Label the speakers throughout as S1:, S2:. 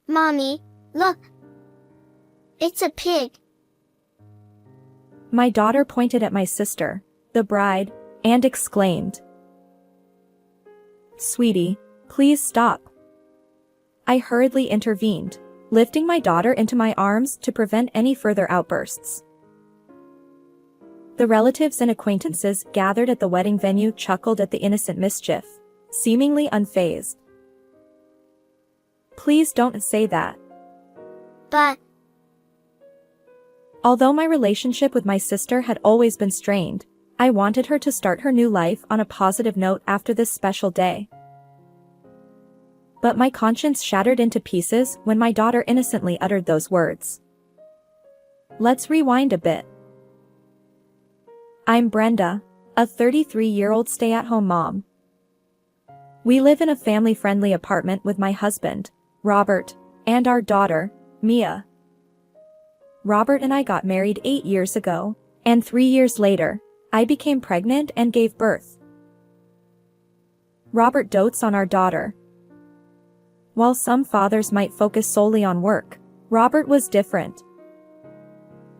S1: Mommy, look. It's a pig.
S2: My daughter pointed at my sister, the bride, and exclaimed, "Sweetie, please stop." I hurriedly intervened, lifting my daughter into my arms to prevent any further outbursts. The relatives and acquaintances gathered at the wedding venue chuckled at the innocent mischief, seemingly unfazed. "Please don't say that."
S1: But,
S2: Although my relationship with my sister had always been strained, I wanted her to start her new life on a positive note after this special day. But my conscience shattered into pieces when my daughter innocently uttered those words. Let's rewind a bit. I'm Brenda, a 33-year-old stay-at-home mom. We live in a family-friendly apartment with my husband, Robert, and our daughter, Mia. Robert and I got married 8 years ago, and 3 years later, I became pregnant and gave birth. Robert dotes on our daughter. While some fathers might focus solely on work, Robert was different.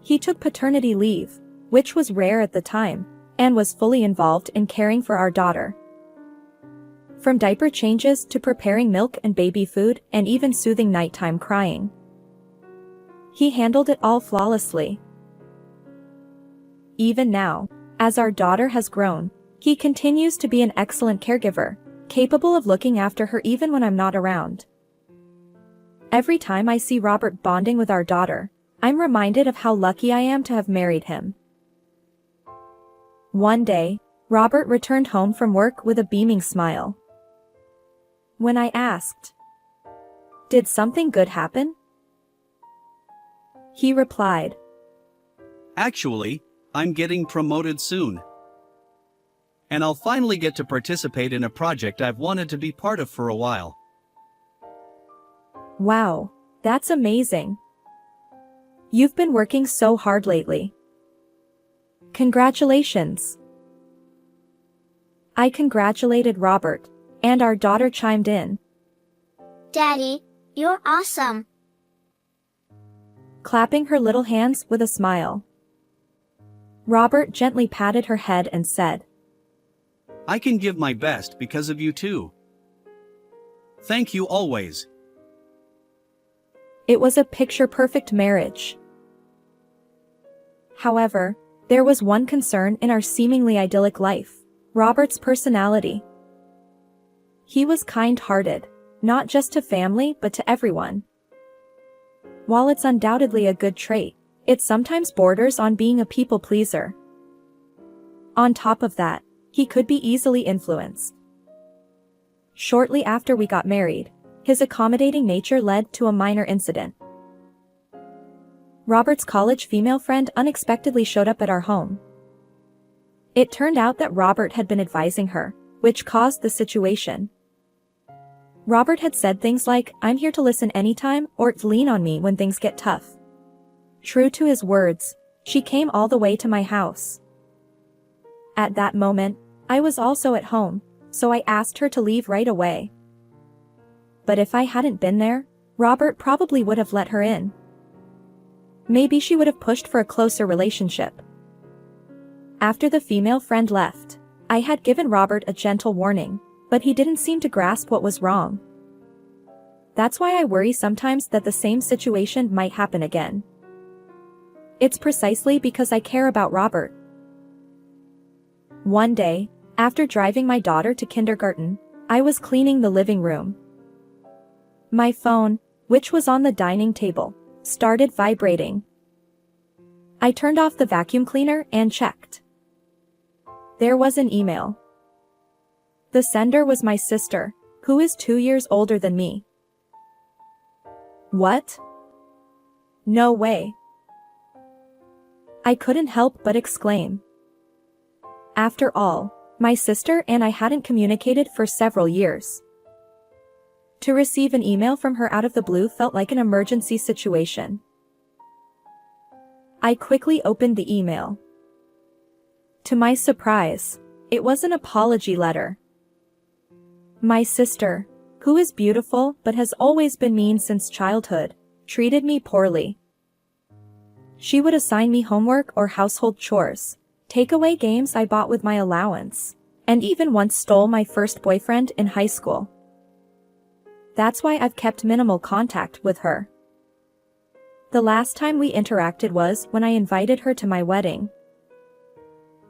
S2: He took paternity leave, which was rare at the time, and was fully involved in caring for our daughter. From diaper changes to preparing milk and baby food and even soothing nighttime crying. He handled it all flawlessly. Even now, as our daughter has grown, he continues to be an excellent caregiver, capable of looking after her even when I'm not around. Every time I see Robert bonding with our daughter, I'm reminded of how lucky I am to have married him. One day, Robert returned home from work with a beaming smile. When I asked, "Did something good happen?" he replied,
S3: Actually, I'm getting promoted soon. And I'll finally get to participate in a project I've wanted to be part of for a while.
S2: "Wow, that's amazing. You've been working so hard lately. Congratulations." I congratulated Robert, and our daughter chimed in,
S1: Daddy, you're awesome.
S2: clapping her little hands with a smile. Robert gently patted her head and said,
S3: I can give my best because of you too. Thank you always.
S2: It was a picture-perfect marriage. However, there was one concern in our seemingly idyllic life: Robert's personality. He was kind-hearted, not just to family but to everyone. While it's undoubtedly a good trait, it sometimes borders on being a people-pleaser. On top of that, he could be easily influenced. Shortly after we got married, his accommodating nature led to a minor incident. Robert's college female friend unexpectedly showed up at our home. It turned out that Robert had been advising her, which caused the situation. Robert had said things like, "I'm here to listen anytime," or "lean on me when things get tough." True to his words, she came all the way to my house. At that moment, I was also at home, so I asked her to leave right away. But if I hadn't been there, Robert probably would have let her in. Maybe she would have pushed for a closer relationship. After the female friend left, I had given Robert a gentle warning, but he didn't seem to grasp what was wrong. That's why I worry sometimes that the same situation might happen again. It's precisely because I care about Robert. One day, after driving my daughter to kindergarten, I was cleaning the living room. My phone, which was on the dining table, started vibrating. I turned off the vacuum cleaner and checked. There was an email. The sender was my sister, who is 2 years older than me. What? No way. I couldn't help but exclaim. After all, my sister and I hadn't communicated for several years. To receive an email from her out of the blue felt like an emergency situation. I quickly opened the email. To my surprise, it was an apology letter. My sister, who is beautiful but has always been mean since childhood, treated me poorly. She would assign me homework or household chores, take away games I bought with my allowance, and even once stole my first boyfriend in high school. That's why I've kept minimal contact with her. The last time we interacted was when I invited her to my wedding.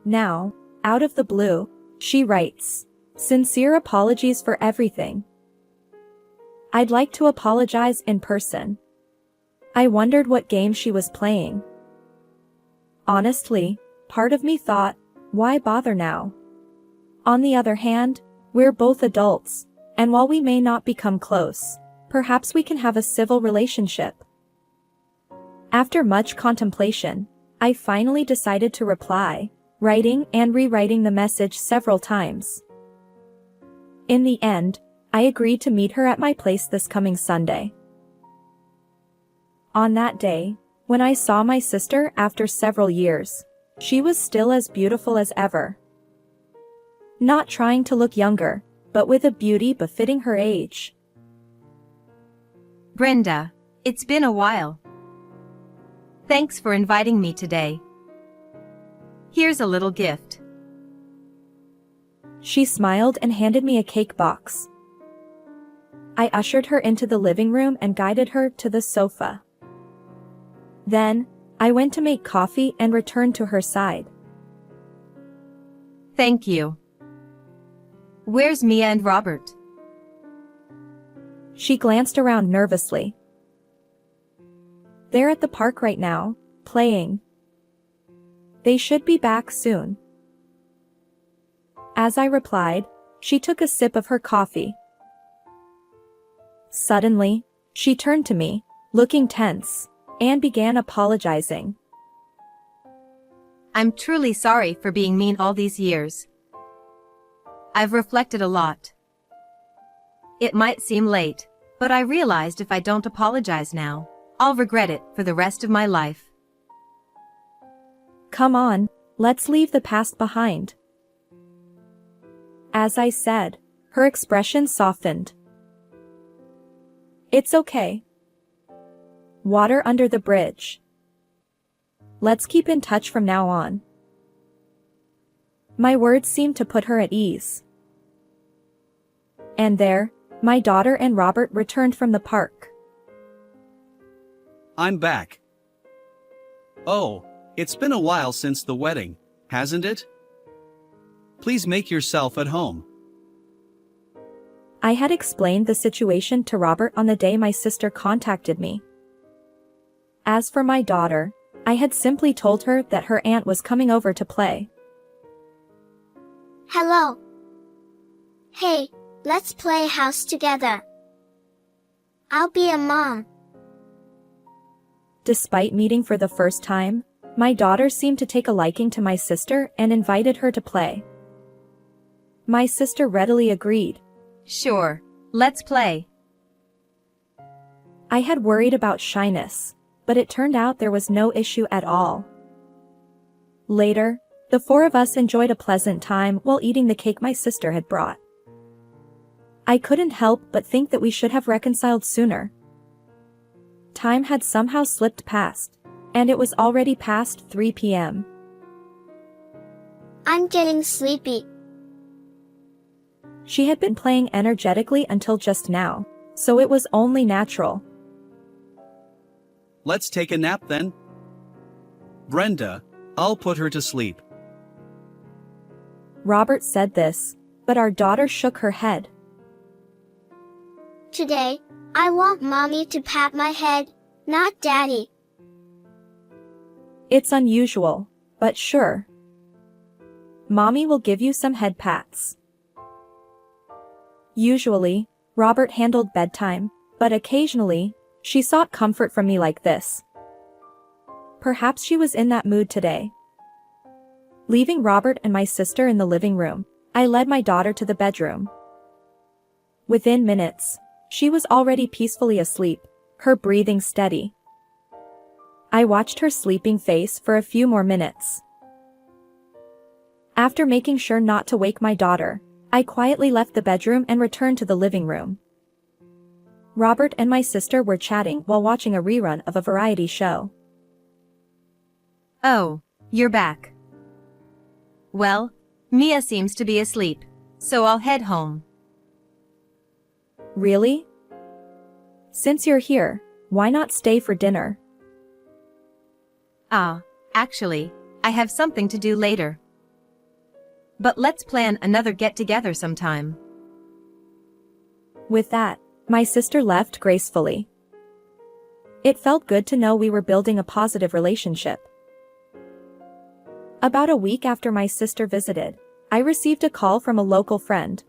S2: Now, out of the blue, she writes, "Sincere apologies for everything. I'd like to apologize in person." I wondered what game she was playing. Honestly, part of me thought, why bother now? On the other hand, we're both adults, and while we may not become close, perhaps we can have a civil relationship. After much contemplation, I finally decided to reply, writing and rewriting the message several times. In the end, I agreed to meet her at my place this coming Sunday. On that day, when I saw my sister after several years, she was still as beautiful as ever. Not trying to look younger, but with a beauty befitting her age.
S4: Brenda, it's been a while. Thanks for inviting me today. Here's a little gift.
S2: She smiled and handed me a cake box. I ushered her into the living room and guided her to the sofa. Then, I went to make coffee and returned to her side.
S4: Thank you. Where's Mia and Robert?
S2: She glanced around nervously. They're at the park right now, playing. They should be back soon. As I replied, she took a sip of her coffee. Suddenly, she turned to me, looking tense, and began apologizing.
S4: I'm truly sorry for being mean all these years. I've reflected a lot. It might seem late, but I realized if I don't apologize now, I'll regret it for the rest of my life.
S2: Come on, let's leave the past behind. As I said, her expression softened. It's okay. Water under the bridge. Let's keep in touch from now on. My words seemed to put her at ease. And there, my daughter and Robert returned from the park.
S3: I'm back. Oh, it's been a while since the wedding, hasn't it? Please make yourself at home.
S2: I had explained the situation to Robert on the day my sister contacted me. As for my daughter, I had simply told her that her aunt was coming over to play.
S1: Hello. Hey, let's play house together. I'll be a mom.
S2: Despite meeting for the first time, my daughter seemed to take a liking to my sister and invited her to play. My sister readily agreed.
S4: Sure, let's play.
S2: I had worried about shyness, but it turned out there was no issue at all. Later, the four of us enjoyed a pleasant time while eating the cake my sister had brought. I couldn't help but think that we should have reconciled sooner. Time had somehow slipped past, and it was already past 3 p.m.
S1: I'm getting sleepy.
S2: She had been playing energetically until just now, so it was only natural.
S3: Let's take a nap then. Brenda, I'll put her to sleep.
S2: Robert said this, but our daughter shook her head.
S1: Today, I want mommy to pat my head, not daddy.
S2: It's unusual, but sure. Mommy will give you some head pats. Usually, Robert handled bedtime, but occasionally, she sought comfort from me like this. Perhaps she was in that mood today. Leaving Robert and my sister in the living room, I led my daughter to the bedroom. Within minutes, she was already peacefully asleep, her breathing steady. I watched her sleeping face for a few more minutes. After making sure not to wake my daughter, I quietly left the bedroom and returned to the living room. Robert and my sister were chatting while watching a rerun of a variety show.
S4: Oh, you're back. Well, Mia seems to be asleep, so I'll head home.
S2: Really? Since you're here, why not stay for dinner?
S4: Actually, I have something to do later. But let's plan another get-together sometime.
S2: With that, my sister left gracefully. It felt good to know we were building a positive relationship. About a week after my sister visited, I received a call from a local friend.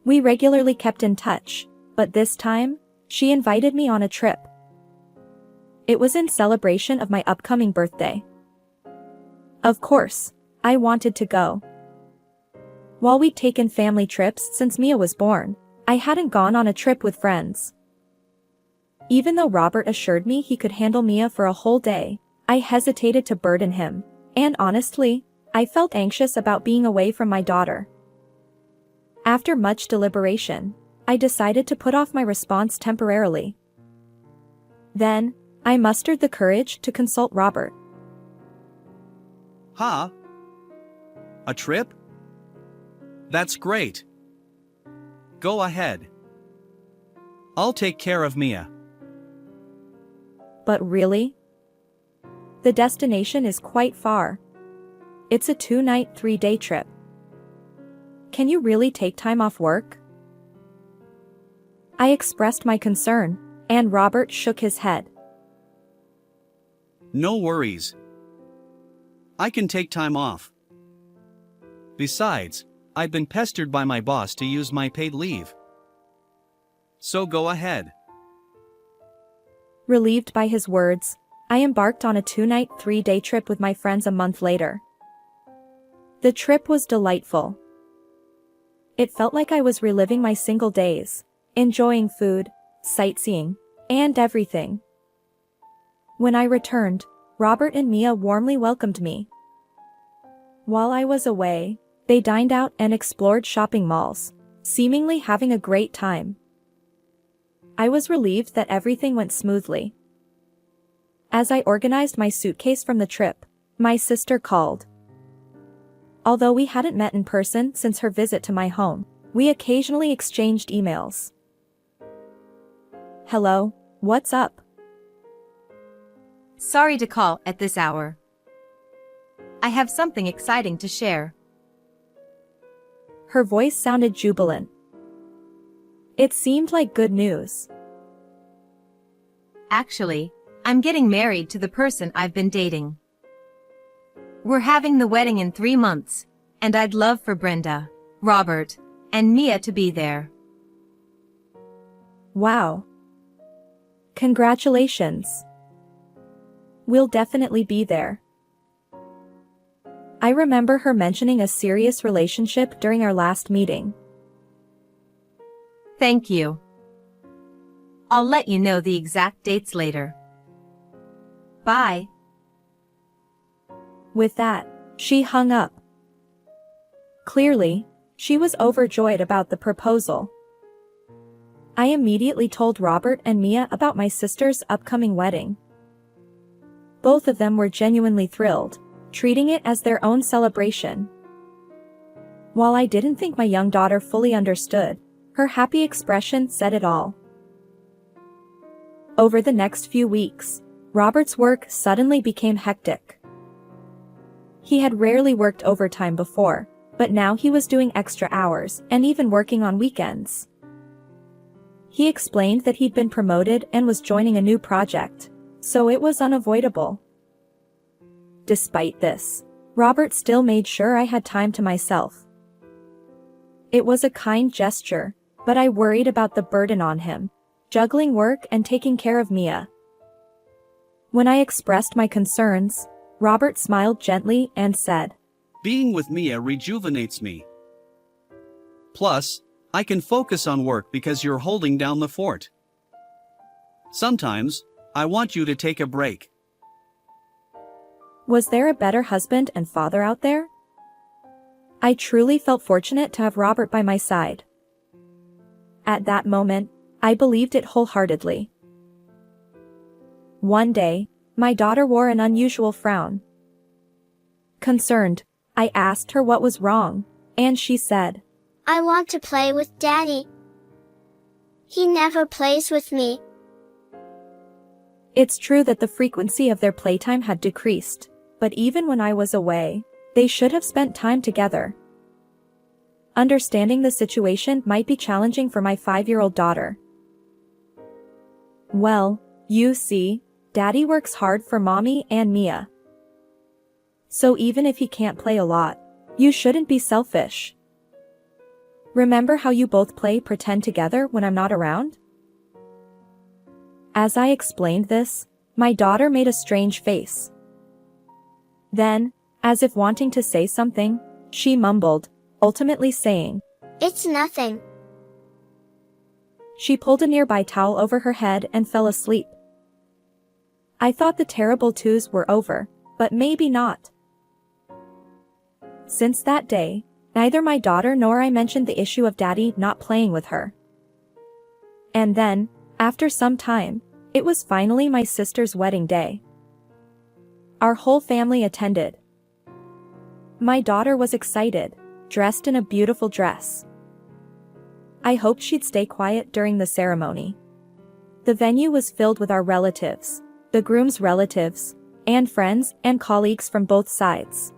S2: We regularly kept in touch, but this time, she invited me on a trip. It was in celebration of my upcoming birthday. Of course, I wanted to go. While we'd taken family trips since Mia was born, I hadn't gone on a trip with friends. Even though Robert assured me he could handle Mia for a whole day, I hesitated to burden him, and honestly, I felt anxious about being away from my daughter. After much deliberation, I decided to put off my response temporarily. Then, I mustered the courage to consult Robert.
S3: Huh? A trip? That's great. Go ahead. I'll take care of Mia.
S2: But really? The destination is quite far. It's a 2-night, 3-day trip. Can you really take time off work? I expressed my concern, and Robert shook his head.
S3: No worries. I can take time off. Besides, I've been pestered by my boss to use my paid leave. So go ahead.
S2: Relieved by his words, I embarked on a 2-night, 3-day trip with my friends a month later. The trip was delightful. It felt like I was reliving my single days, enjoying food, sightseeing, and everything. When I returned, Robert and Mia warmly welcomed me. While I was away, they dined out and explored shopping malls, seemingly having a great time. I was relieved that everything went smoothly. As I organized my suitcase from the trip, my sister called. Although we hadn't met in person since her visit to my home, we occasionally exchanged emails. Hello, what's up?
S4: Sorry to call at this hour. I have something exciting to share.
S2: Her voice sounded jubilant. It seemed like good news.
S4: Actually, I'm getting married to the person I've been dating. We're having the wedding in 3 months, and I'd love for Brenda, Robert, and Mia to be there.
S2: Wow. Congratulations. We'll definitely be there. I remember her mentioning a serious relationship during our last meeting.
S4: Thank you. I'll let you know the exact dates later. Bye.
S2: With that, she hung up. Clearly, she was overjoyed about the proposal. I immediately told Robert and Mia about my sister's upcoming wedding. Both of them were genuinely thrilled, treating it as their own celebration. While I didn't think my young daughter fully understood, her happy expression said it all. Over the next few weeks, Robert's work suddenly became hectic. He had rarely worked overtime before, but now he was doing extra hours and even working on weekends. He explained that he'd been promoted and was joining a new project, so it was unavoidable. Despite this, Robert still made sure I had time to myself. It was a kind gesture, but I worried about the burden on him, juggling work and taking care of Mia. When I expressed my concerns, Robert smiled gently and said,
S3: Being with Mia rejuvenates me. Plus, I can focus on work because you're holding down the fort. Sometimes, I want you to take a break.
S2: Was there a better husband and father out there? I truly felt fortunate to have Robert by my side. At that moment, I believed it wholeheartedly. One day, my daughter wore an unusual frown. Concerned, I asked her what was wrong, and she said,
S1: I want to play with Daddy. He never plays with me.
S2: It's true that the frequency of their playtime had decreased, but even when I was away, they should have spent time together. Understanding the situation might be challenging for my 5-year-old daughter. Well, you see, Daddy works hard for Mommy and Mia. So even if he can't play a lot, you shouldn't be selfish. Remember how you both play pretend together when I'm not around? As I explained this, my daughter made a strange face. Then, as if wanting to say something, she mumbled, ultimately saying,
S1: It's nothing.
S2: She pulled a nearby towel over her head and fell asleep. I thought the terrible twos were over, but maybe not. Since that day, neither my daughter nor I mentioned the issue of Daddy not playing with her. And then, after some time, it was finally my sister's wedding day. Our whole family attended. My daughter was excited, dressed in a beautiful dress. I hoped she'd stay quiet during the ceremony. The venue was filled with our relatives, the groom's relatives, and friends and colleagues from both sides.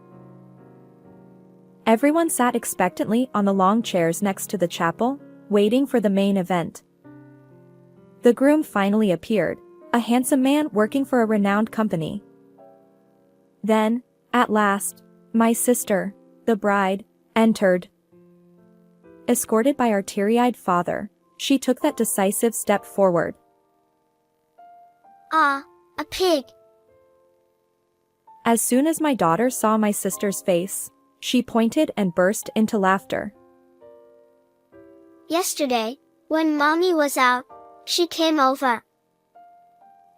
S2: Everyone sat expectantly on the long chairs next to the chapel, waiting for the main event. The groom finally appeared, a handsome man working for a renowned company. Then, at last, my sister, the bride, entered. Escorted by our teary-eyed father, she took that decisive step forward.
S1: Ah, a pig.
S2: As soon as my daughter saw my sister's face, she pointed and burst into laughter.
S1: Yesterday, when Mommy was out, she came over.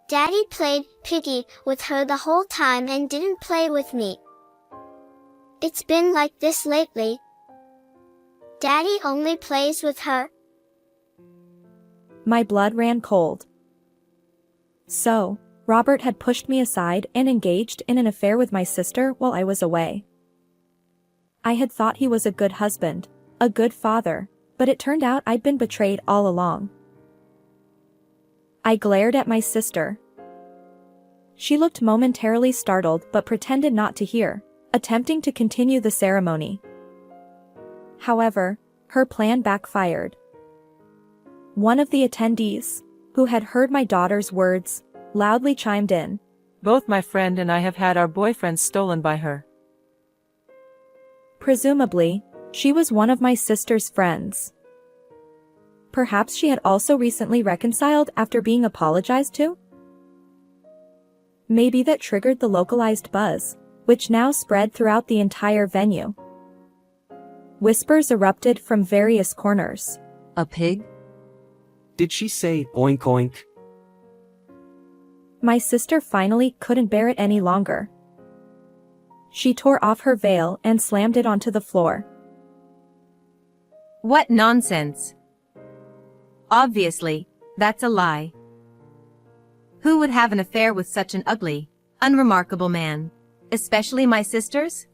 S1: Daddy played piggy with her the whole time and didn't play with me. It's been like this lately. Daddy only plays with her.
S2: My blood ran cold. So, Robert had pushed me aside and engaged in an affair with my sister while I was away. I had thought he was a good husband, a good father, but it turned out I'd been betrayed all along. I glared at my sister. She looked momentarily startled but pretended not to hear, attempting to continue the ceremony. However, her plan backfired. One of the attendees, who had heard my daughter's words, loudly chimed in.
S5: Both my friend and I have had our boyfriends stolen by her.
S2: Presumably, she was one of my sister's friends. Perhaps she had also recently reconciled after being apologized to? Maybe that triggered the localized buzz, which now spread throughout the entire venue. Whispers erupted from various corners.
S6: A pig?
S7: Did she say oink oink?
S2: My sister finally couldn't bear it any longer. She tore off her veil and slammed it onto the floor.
S4: What nonsense! Obviously, that's a lie. Who would have an affair with such an ugly, unremarkable man? Especially my sisters?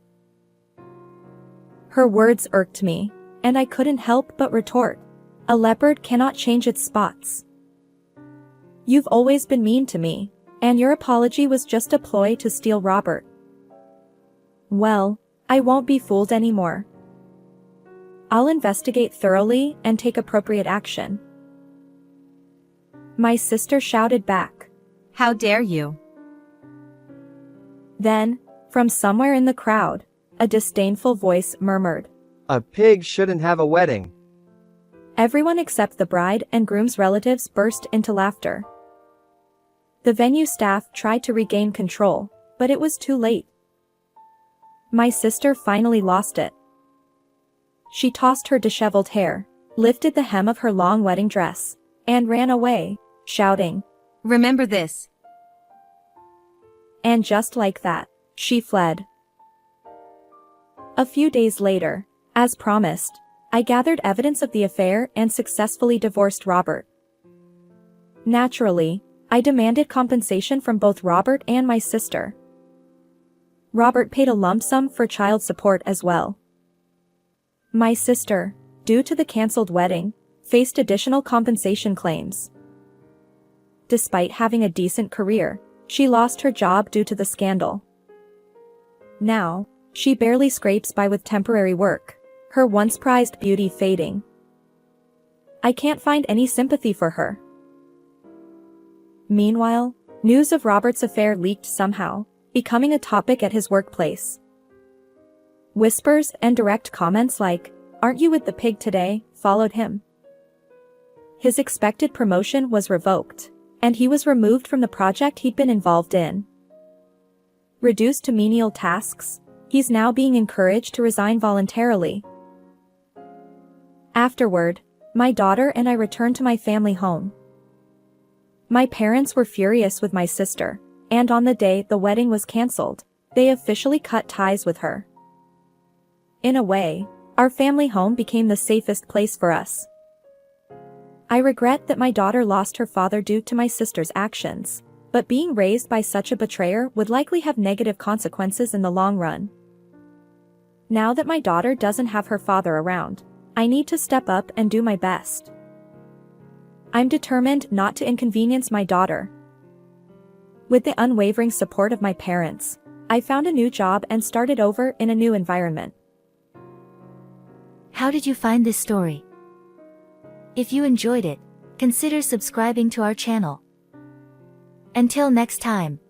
S2: Her words irked me, and I couldn't help but retort. A leopard cannot change its spots. You've always been mean to me, and your apology was just a ploy to steal Robert. Well, I won't be fooled anymore. I'll investigate thoroughly and take appropriate action. My sister shouted back.
S4: How dare you?
S2: Then, from somewhere in the crowd, a disdainful voice murmured.
S8: A pig shouldn't have a wedding.
S2: Everyone except the bride and groom's relatives burst into laughter. The venue staff tried to regain control, but it was too late. My sister finally lost it. She tossed her disheveled hair, lifted the hem of her long wedding dress, and ran away, shouting,
S4: Remember this.
S2: And just like that, she fled. A few days later, as promised, I gathered evidence of the affair and successfully divorced Robert. Naturally, I demanded compensation from both Robert and my sister. Robert paid a lump sum for child support as well. My sister, due to the cancelled wedding, faced additional compensation claims. Despite having a decent career, she lost her job due to the scandal. Now, she barely scrapes by with temporary work, her once prized beauty fading. I can't find any sympathy for her. Meanwhile, news of Robert's affair leaked somehow, becoming a topic at his workplace. Whispers and direct comments like, "Aren't you with the pig today?" followed him. His expected promotion was revoked, and he was removed from the project he'd been involved in. Reduced to menial tasks, he's now being encouraged to resign voluntarily. Afterward, my daughter and I returned to my family home. My parents were furious with my sister, and on the day the wedding was cancelled, they officially cut ties with her. In a way, our family home became the safest place for us. I regret that my daughter lost her father due to my sister's actions, but being raised by such a betrayer would likely have negative consequences in the long run. Now that my daughter doesn't have her father around, I need to step up and do my best. I'm determined not to inconvenience my daughter. With the unwavering support of my parents, I found a new job and started over in a new environment.
S6: How did you find this story? If you enjoyed it, consider subscribing to our channel. Until next time.